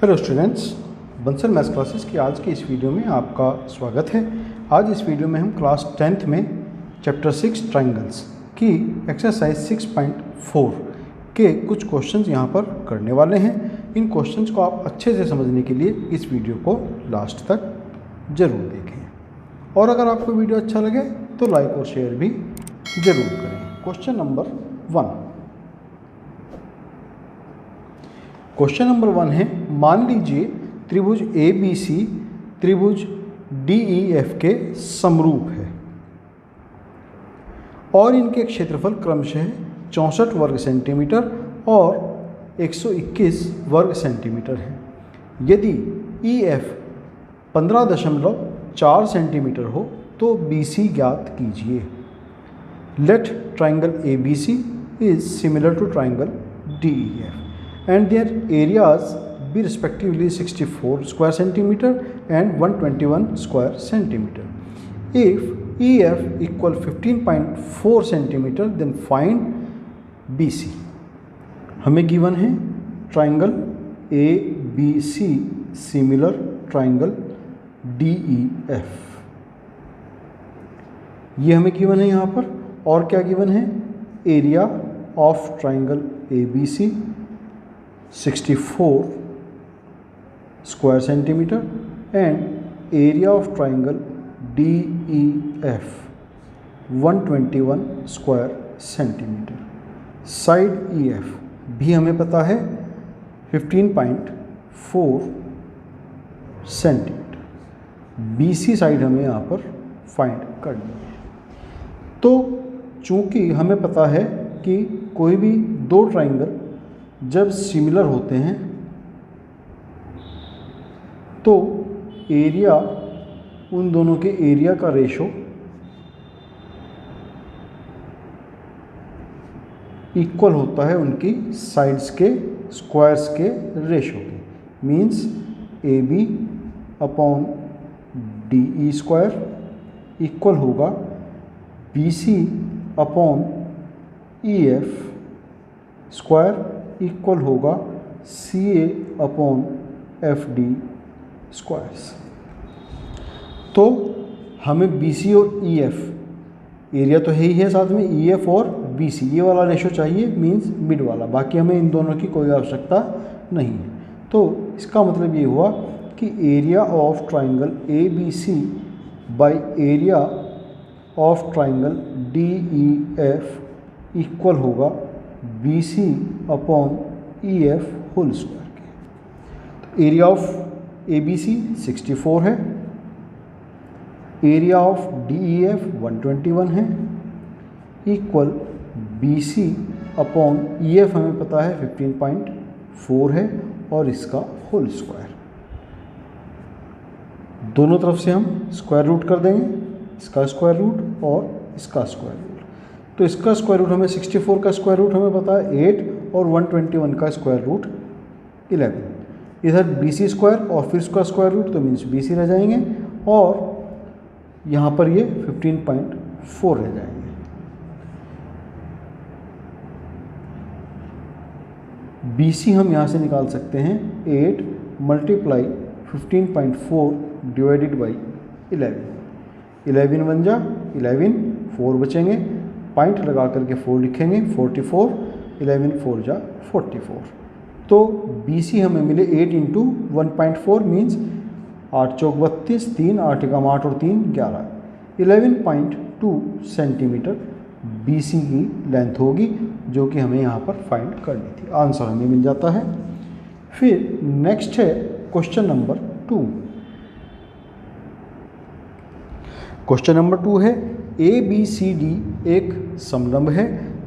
Hello students, Bansal maths classes की आज की इस वीडियो में आपका स्वागत है। आज इस वीडियो में हम क्लास 10th में चैप्टर 6 ट्रायंगल्स की एक्सरसाइज 6.4 के कुछ क्वेश्चंस यहाँ पर करने वाले हैं। इन क्वेश्चंस को आप अच्छे से समझने के लिए इस वीडियो को लास्ट तक ज़रूर देखें और अगर आपको वीडियो अच्छा लगे तो लाइक और शेयर भी ज़रूर करें। क्वेश्चन नंबर 1 है, मान लीजिए त्रिभुज ABC त्रिभुज DEF के समरूप है और इनके क्षेत्रफल क्रमशः 64 वर्ग सेंटीमीटर और 121 वर्ग सेंटीमीटर है। यदि EF 15.4 सेंटीमीटर हो तो BC ज्ञात कीजिए। Let triangle ABC is similar to triangle DEF and their areas be respectively 64 square centimeter and 121 square centimeter. If EF equal 15.4 centimeter, then find BC. हमें गिवन है triangle ABC similar triangle DEF, ये हमें given है यहाँ पर। और क्या given है? Area of triangle ABC 64 square centimeter and area of triangle DEF 121 square centimeter. Side EF भी हमें पता है 15.4 सेंटीमीटर। BC साइड हमें यहाँ पर फाइंड करनी है। तो चूंकि हमें पता है कि कोई भी दो ट्राइंगल जब सिमिलर होते हैं तो एरिया, उन दोनों के एरिया का रेशो इक्वल होता है उनकी साइड्स के स्क्वायर्स के रेशो के। Means AB upon DE square equal होगा BC upon EF square equal होगा CA अपॉन FD स्क्वायर्स। तो हमें BC और EF, एरिया तो है ही है, साथ में EF और BC ये वाला रेशो चाहिए, मींस मिड वाला। बाकी हमें इन दोनों की कोई आवश्यकता नहीं है। तो इसका मतलब ये हुआ कि area of triangle ABC by area of triangle DEF equal होगा BC upon EF whole square के। तो एरिया ऑफ ABC 64 है, एरिया ऑफ DEF 121 है, इक्वल BC अपॉन EF हमें पता है 15.4 है और इसका होल स्क्वायर। दोनों तरफ से हम स्क्वायर रूट कर देंगे, इसका स्क्वायर रूट और इसका स्क्वायर रूट। तो इसका स्क्वायर रूट हमें 64 का स्क्वायर रूट हमें पता है 8 और 121 का स्क्वायर रूट 11। इधर BC स्क्वायर और फिर इसका स्क्वायर रूट, तो मीन्स BC रह जाएंगे और यहाँ पर ये 15.4 रह जाएंगे। BC हम यहाँ से निकाल सकते हैं 8 मल्टीप्लाई 15.4 डिवाइडेड बाई 11। 11 बन जा 11, 4 बचेंगे, पॉइंट लगा करके 4 लिखेंगे, 44, 11 4 जा 44। तो BC हमें मिले 8 इंटू 1.4 मीन्स 8 चौक 32, 3 8 एकम 8 और 3 11, 11.2 सेंटीमीटर BC की लेंथ होगी, जो कि हमें यहाँ पर फाइंड करनी थी। आंसर हमें मिल जाता है। फिर नेक्स्ट है क्वेश्चन नंबर 2। क्वेश्चन नंबर 2 है, ABCD एक समलंब है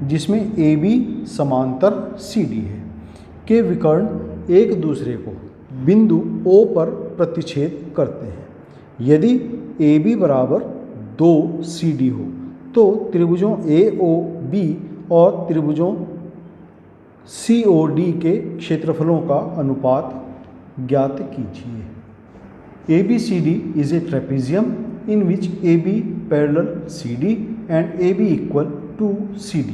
जिसमें AB समांतर CD है के विकर्ण एक दूसरे को बिंदु O पर प्रतिच्छेद करते हैं। यदि AB बराबर 2 CD हो तो त्रिभुजों AOB और त्रिभुजों COD के क्षेत्रफलों का अनुपात ज्ञात कीजिए। ABCD is a trapezium in which AB parallel CD and AB equal to CD.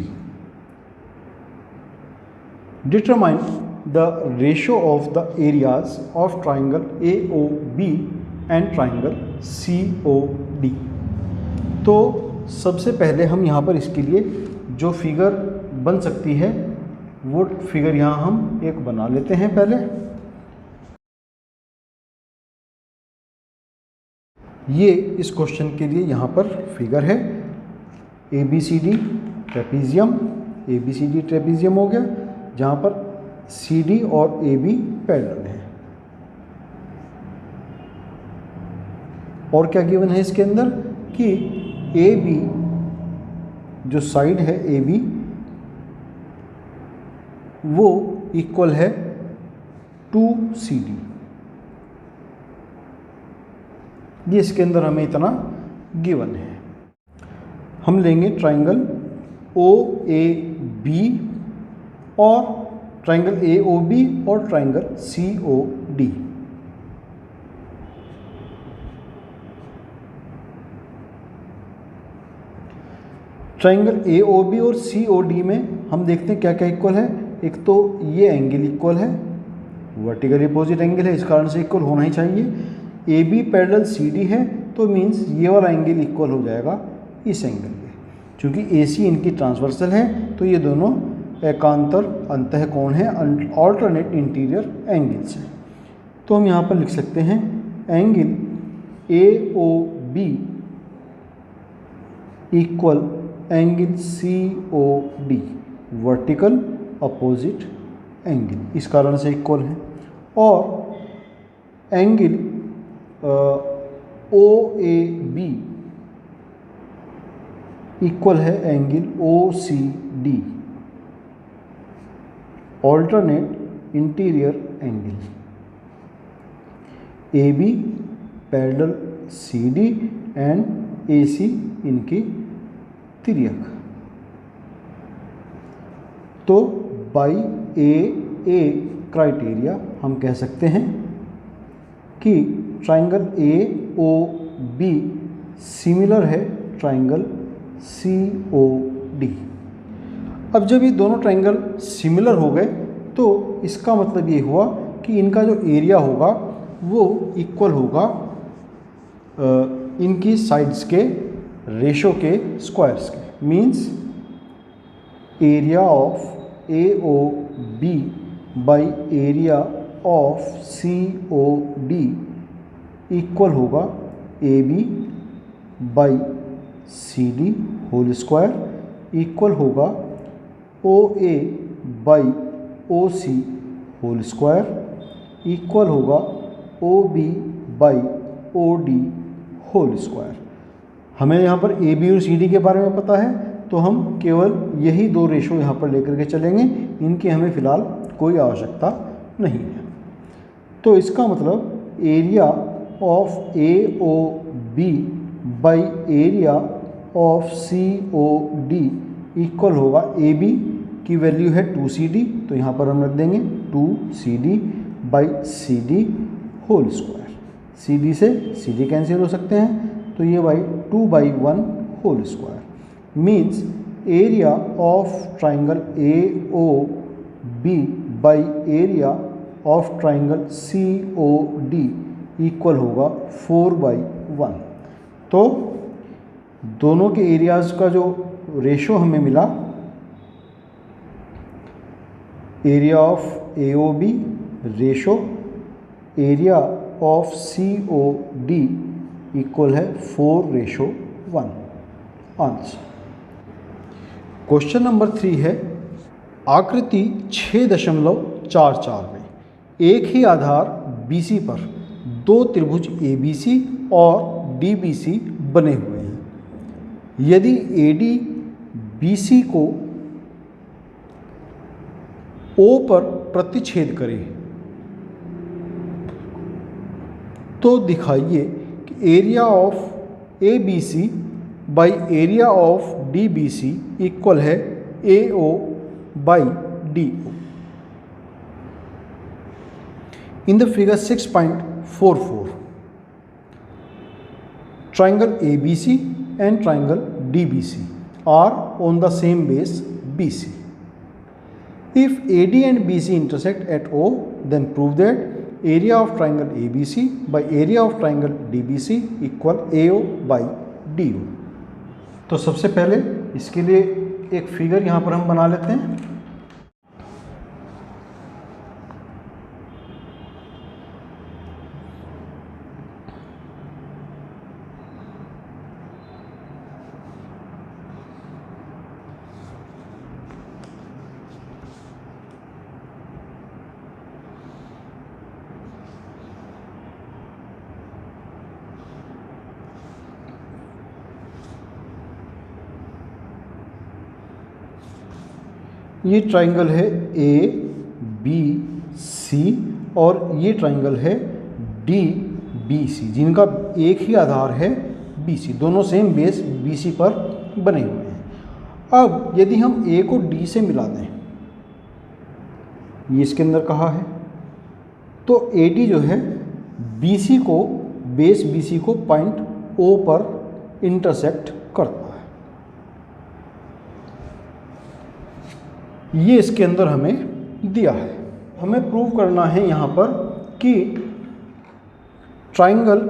Determine the ratio of the areas of triangle AOB and triangle COD। तो सबसे पहले हम यहाँ पर इसके लिए जो फिगर बन सकती है वो फिगर यहाँ हम एक बना लेते हैं। पहले ये इस क्वेश्चन के लिए यहाँ पर फिगर है ABCD ट्रेपीजियम हो गया, जहाँ पर CD और AB पैरेलल है। और क्या गिवन है इसके अंदर कि AB जो साइड है AB वो इक्वल है टू CD। ये इसके अंदर हमें इतना गिवन है। हम लेंगे ट्राइंगल OAB और ट्राइंगल AOB और ट्राइंगल COD। ट्राइंगल AOB और COD में हम देखते हैं क्या क्या इक्वल है। एक तो ये एंगल इक्वल है, वर्टिकल अपोजिट एंगल है, इस कारण से इक्वल होना ही चाहिए। AB पैरेलल CD है तो मीन्स ये वाला एंगल इक्वल हो जाएगा इस एंगल के, क्योंकि AC इनकी ट्रांसवर्सल है तो ये दोनों एकांतर अंतःकोण है, ऑल्टरनेट इंटीरियर एंगल्स हैं। तो हम यहाँ पर लिख सकते हैं angle AOB equal angle COD, vertical opposite angle, इस कारण से इक्वल है। और एंगल OAB इक्वल है angle OCD, alternate interior angle. AB parallel CD and AC इनकी तिर्यक। तो बाई AA क्राइटेरिया हम कह सकते हैं कि ट्राइंगल AOB सिमिलर है ट्राइंगल COD। अब जब ये दोनों ट्राइंगल सिमिलर हो गए तो इसका मतलब ये हुआ कि इनका जो एरिया होगा वो इक्वल होगा इनकी साइड्स के रेशो के स्क्वायर्स के। Means area of AOB by area of COD equal होगा AB by CD whole square equal होगा OA by OC whole square equal होगा OB by OD whole square. हमें यहाँ पर AB और CD के बारे में पता है तो हम केवल यही दो रेशो यहाँ पर लेकर के चलेंगे, इनकी हमें फ़िलहाल कोई आवश्यकता नहीं है। तो इसका मतलब area of AOB by area of COD equal होगा AB की वैल्यू है 2CD, तो यहाँ पर हम रख देंगे 2CD by CD whole square. CD से CD कैंसिल हो सकते हैं तो ये by 2/1 whole square. Means area of triangle AOB by area of triangle COD equal होगा 4/1। तो दोनों के एरियाज का जो रेशो हमें मिला, area of AOB ratio area of COD equal है 4:1। आंसर क्वेश्चन नंबर 3 है आकृति 6.44 में एक ही आधार BC पर दो त्रिभुज ABC और DBC बने हुए हैं। यदि AD BC को O पर प्रतिच्छेद करे तो दिखाइए कि area of ABC by area of DBC equal है AO by DO। In the figure 6.44, triangle ABC and triangle DBC are on the same base BC. If AD and BC intersect at O, then prove that area of triangle ABC by area of triangle DBC equal AO by DO। तो सबसे पहले इसके लिए एक figure यहाँ पर हम बना लेते हैं। ये ट्राइंगल है ए बी सी और ये ट्राइंगल है डी बी सी, जिनका एक ही आधार है बी सी, दोनों सेम बेस बी सी पर बने हुए हैं। अब यदि हम ए को डी से मिला दें, ये इसके अंदर कहा है, तो ए डी जो है बी सी को, बेस बी सी को पॉइंट ओ पर इंटरसेक्ट करता है। ये इसके अंदर हमें दिया है। हमें प्रूव करना है यहाँ पर कि triangle,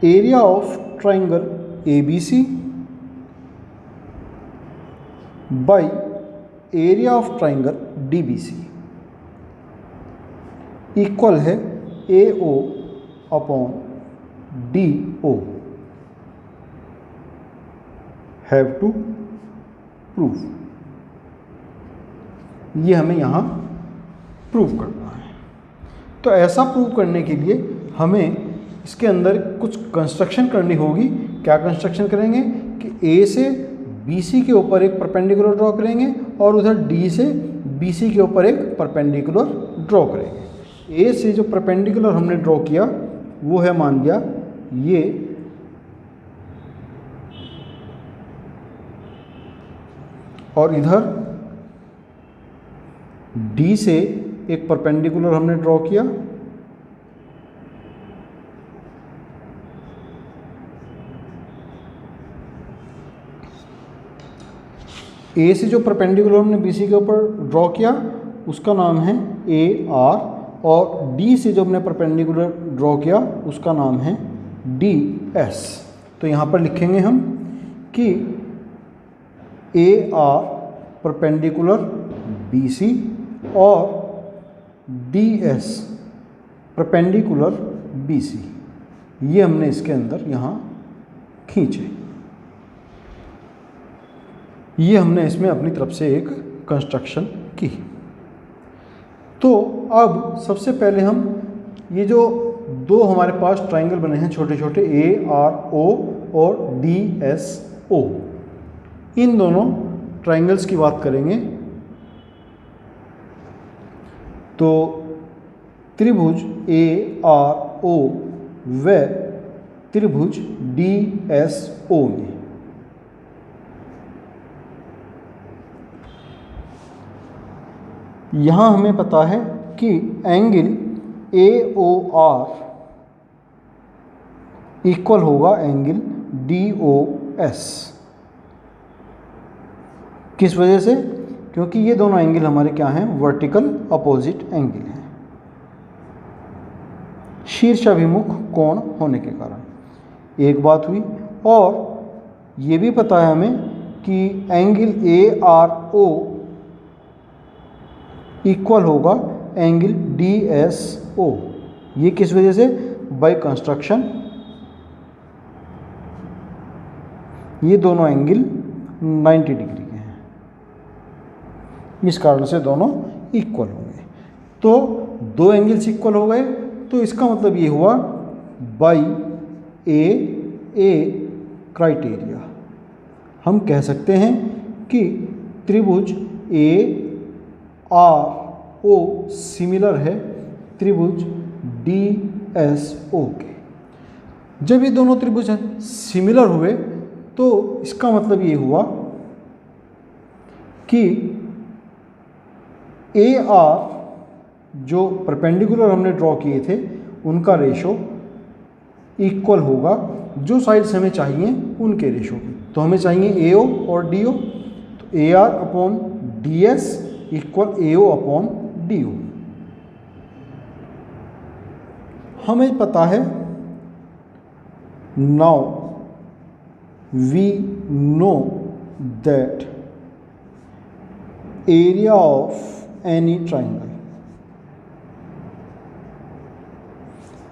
area of triangle ABC by area of triangle DBC equal है AO upon DO। Have to prove, ये हमें यहाँ प्रूव करना है। तो ऐसा प्रूव करने के लिए हमें इसके अंदर कुछ कंस्ट्रक्शन करनी होगी। क्या कंस्ट्रक्शन करेंगे कि ए से BC के ऊपर एक परपेंडिकुलर ड्रॉ करेंगे और उधर D से BC के ऊपर एक परपेंडिकुलर ड्रॉ करेंगे। ए से जो परपेंडिकुलर हमने ड्रॉ किया वो है, मान लिया ये, और इधर D से एक परपेंडिकुलर हमने ड्रॉ किया, ए से जो परपेंडिकुलर हमने BC के ऊपर ड्रॉ किया उसका नाम है AR, और D से जो हमने परपेंडिकुलर ड्रॉ किया उसका नाम है DS। तो यहाँ पर लिखेंगे हम कि AR परपेंडिकुलर BC और DS परपेंडिकुलर BC, ये हमने इसके अंदर यहाँ खींचे। ये हमने इसमें अपनी तरफ से एक कंस्ट्रक्शन की। तो अब सबसे पहले हम ये जो दो हमारे पास ट्राइंगल बने हैं छोटे छोटे ARO और DSO, इन दोनों ट्राइंगल्स की बात करेंगे। तो त्रिभुज ARO व त्रिभुज DSO में यहाँ हमें पता है कि एंगल AOR इक्वल होगा एंगल DOS। किस वजह से? क्योंकि ये दोनों एंगल हमारे क्या हैं? वर्टिकल अपोजिट एंगल हैं, शीर्षाभिमुख कोण होने के कारण। एक बात हुई, और ये भी पता है हमें कि एंगल ARO इक्वल होगा एंगल DSO। ये किस वजह से? बाय कंस्ट्रक्शन ये दोनों एंगल 90 डिग्री के हैं, इस कारण से दोनों इक्वल होंगे। तो दो एंगल्स इक्वल हो गए, तो इसका मतलब ये हुआ बाय ए क्राइटेरिया हम कह सकते हैं कि त्रिभुज ARO सिमिलर है त्रिभुज DSO के। जब ये दोनों त्रिभुज सिमिलर हुए तो इसका मतलब ये हुआ कि AR जो परपेंडिकुलर हमने ड्रॉ किए थे उनका रेशो इक्वल होगा जो साइड्स हमें चाहिए उनके रेशो की। तो हमें चाहिए AO और DO, तो AR upon D S equal A O upon D O. हमें पता है, now we know that area of any triangle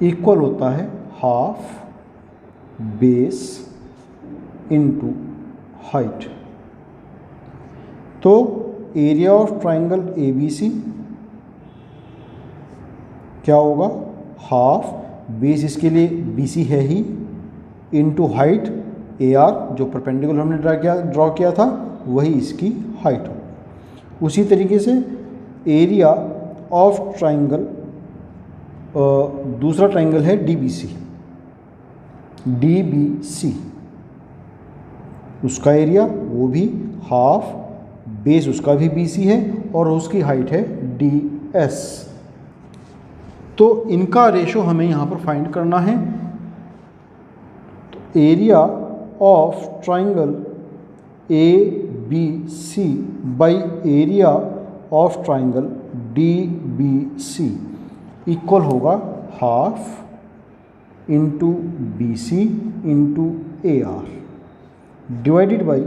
equal होता है हाफ बेस इनटू हाइट। तो area of triangle A B C क्या होगा, हाफ बेस इसके लिए बी सी है ही इनटू हाइट ए आर, जो परपेंडिकुलर हमने ड्रॉ किया था वही इसकी हाइट हो। उसी तरीके से एरिया ऑफ ट्राइंगल, दूसरा ट्राइंगल है डी बी सी, उसका एरिया वो भी हाफ बेस उसका भी बी सी है और उसकी हाइट है डी एस। तो इनका रेशो हमें यहाँ पर फाइंड करना है। तो area of triangle A B C by area of triangle D B C equal होगा half into B C into A R divided by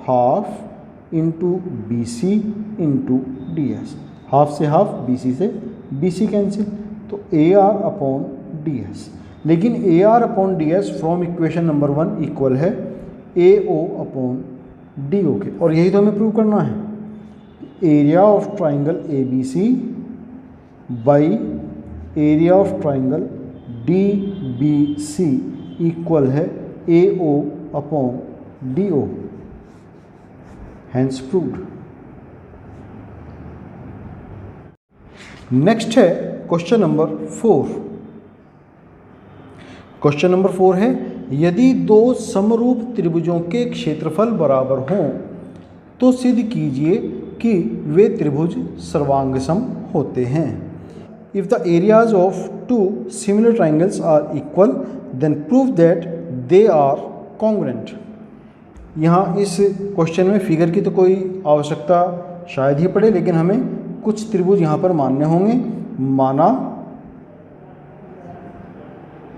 half into B C into D S. Half से half, B C से B C cancel, तो A R upon D S. लेकिन A R upon D S from equation number 1 equal है A O upon D ओ के, और यही तो हमें प्रूव करना है। Area of triangle A B C by area of triangle D B C equal है A O upon D O, hence proved. Next है क्वेश्चन नंबर 4। क्वेश्चन नंबर 4 है, यदि दो समरूप त्रिभुजों के क्षेत्रफल बराबर हों तो सिद्ध कीजिए कि वे त्रिभुज सर्वांगसम होते हैं। If the areas of two similar triangles are equal then prove that they are congruent. यहाँ इस क्वेश्चन में फिगर की तो कोई आवश्यकता शायद ही पड़े, लेकिन हमें कुछ त्रिभुज यहाँ पर मानने होंगे। माना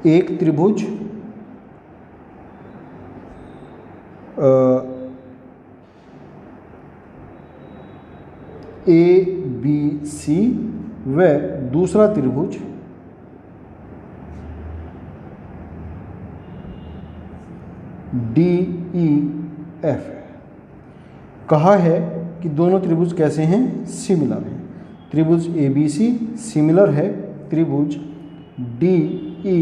एक त्रिभुज ए बी सी व दूसरा त्रिभुज डी ई एफ। कहा है कि दोनों त्रिभुज कैसे हैं, सिमिलर हैं। त्रिभुज ए बी सी सिमिलर है त्रिभुज डी ई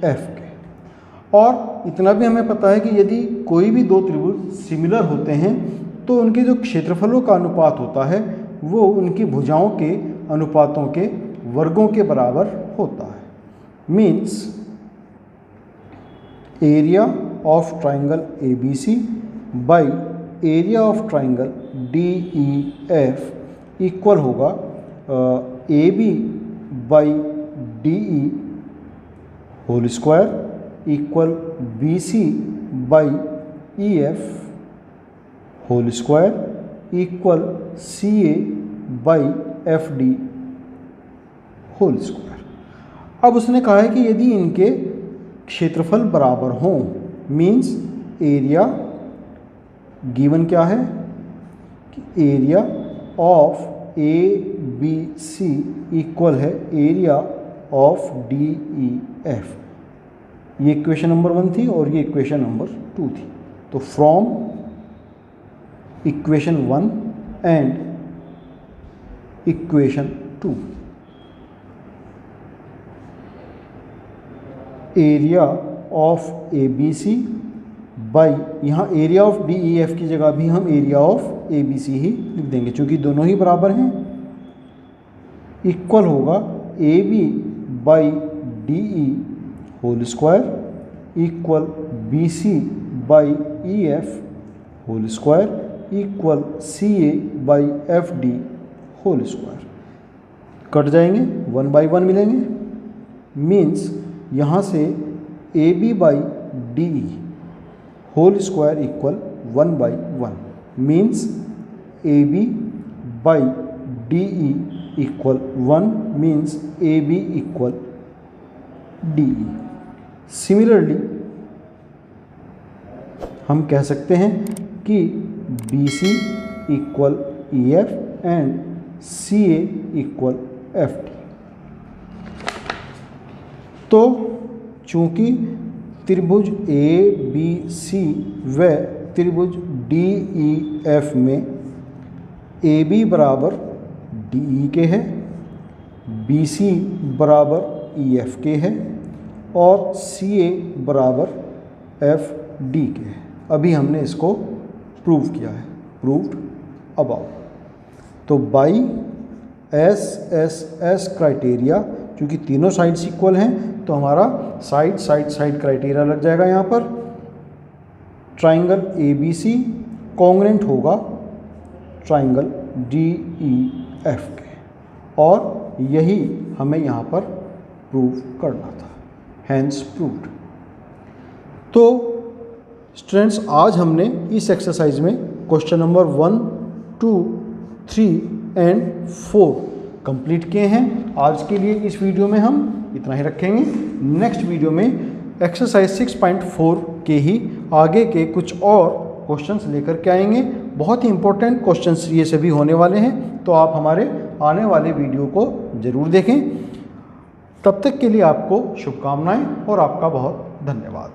एफ के। और इतना भी हमें पता है कि यदि कोई भी दो त्रिभुज सिमिलर होते हैं तो उनके जो क्षेत्रफलों का अनुपात होता है वो उनकी भुजाओं के अनुपातों के वर्गों के बराबर होता है। Means area of triangle A B C by area of triangle D E F equal होगा A B by D E whole square equal B C by E F whole square equal C A by F D whole square. अब उसने कहा है कि यदि इनके क्षेत्रफल बराबर हों, मीन्स एरिया गिवन क्या है कि area of A B C equal है area of D E F. ये इक्वेशन नंबर 1 थी और ये इक्वेशन नंबर 2 थी। तो from equation 1 and equation 2 area of A B C by, यहाँ area of D E F की जगह भी हम area of A B C ही लिख देंगे क्योंकि दोनों ही बराबर हैं। इक्वल होगा A B by D E whole square equal B C by E F whole square equal C A by F D whole square. कट जाएंगे, 1 बाई 1 मिलेंगे। मीन्स यहाँ से A B by D E whole square equal 1 by 1। Means A B by D E equal 1 means A B equal D E. Similarly हम कह सकते हैं कि B C equal E F and C A equal F D. तो चूंकि त्रिभुज ए B सी व त्रिभुज डी ई एफ में ए बी बराबर डी ई के है, बी सी बराबर ई एफ के है और सी ए बराबर एफ डी के है। अभी हमने इसको प्रूव किया है, प्रूव्ड अबाउट। तो by S S S criteria, क्योंकि तीनों साइड्स इक्वल हैं तो हमारा साइड साइड साइड क्राइटेरिया लग जाएगा। यहाँ पर triangle A B C congruent होगा ट्राइंगल डी ई एफ के, और यही हमें यहाँ पर प्रूव करना था, हैंस प्रूव्ड। तो स्टूडेंट्स, आज हमने इस एक्सरसाइज में क्वेश्चन नंबर 1, 2, 3 एंड 4 कंप्लीट किए हैं। आज के लिए इस वीडियो में हम इतना ही रखेंगे। नेक्स्ट वीडियो में एक्सरसाइज 6.4 के ही आगे के कुछ और क्वेश्चंस लेकर के आएंगे। बहुत ही इंपॉर्टेंट क्वेश्चंस ये सभी होने वाले हैं, तो आप हमारे आने वाले वीडियो को ज़रूर देखें। तब तक के लिए आपको शुभकामनाएं और आपका बहुत धन्यवाद।